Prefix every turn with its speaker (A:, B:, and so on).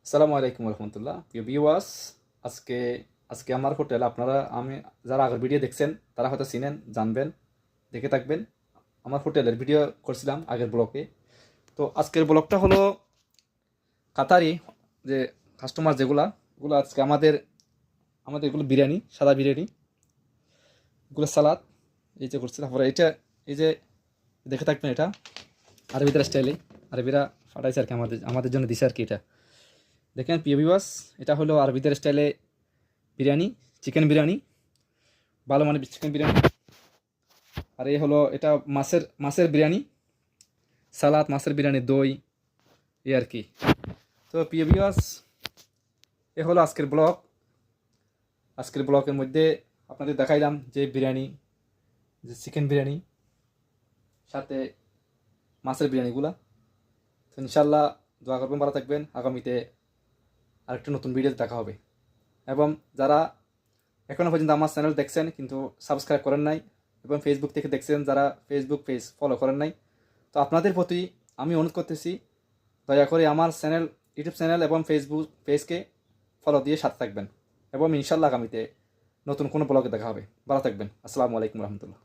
A: আসসালামু আলাইকুম রহমতুল্লাহ। প্রিয় ভিউয়ার্স, আজকে আজকে আমার হোটেল আপনারা যারা আগের ভিডিও দেখছেন তারা হয়তো চিনেন, জানবেন, দেখে থাকবেন। আমার হোটেলের ভিডিও করছিলাম আগের ব্লগে। তো আজকের ব্লগটা হলো কাতারি যে কাস্টমার যেগুলা ওগুলো আজকে আমাদের আমাদের এগুলো বিরিয়ানি, সাদা বিরিয়ানি, এগুলো সালাদ, এই যে করছি। তারপরে এটা এই যে দেখে থাকবেন, এটা আরবিদের স্টাইলে, আরবিরা ফাটাইছে আর কি, আমাদের আমাদের জন্য দিছে আর কি। এটা দেখেন প্রিয় ভিউয়ার্স, এটা হলো আরবিদের স্টাইলে বিরিয়ানি, চিকেন বিরিয়ানি, ভালো মানের চিকেন বিরিয়ানি। আর এই হলো এটা মাছের বিরিয়ানি, সালাদ, মাছের বিরিয়ানি, দই, এই আর কি। তো প্রিয় ভিউয়ার্স, এ হলো আজকের ব্লগ। আজকের ব্লগের মধ্যে আপনাদের দেখাইলাম যে বিরিয়ানি, যে চিকেন বিরিয়ানি, সাথে মাছের বিরিয়ানিগুলা। তো ইনশাল্লাহ দোয়া করবেন, ভালো থাকবেন। আগামীতে আরেকটা নতুন ভিডিও দেখা হবে। এবং যারা এখনও পর্যন্ত আমার চ্যানেল দেখছেন কিন্তু সাবস্ক্রাইব করেন নাই, এবং ফেসবুক থেকে দেখছেন যারা ফেসবুক পেজ ফলো করেন নাই, তো আপনাদের প্রতি আমি অনুরোধ করতেছি, দয়া করে আমার চ্যানেল, ইউটিউব চ্যানেল এবং ফেসবুক পেজকে ফলো দিয়ে সাথে থাকবেন। এবং ইনশাল্লাহ আগামীতে নতুন কোনো ব্লগে দেখা হবে। ভালো থাকবেন। আসসালামু আলাইকুম রহমতুল্লাহ।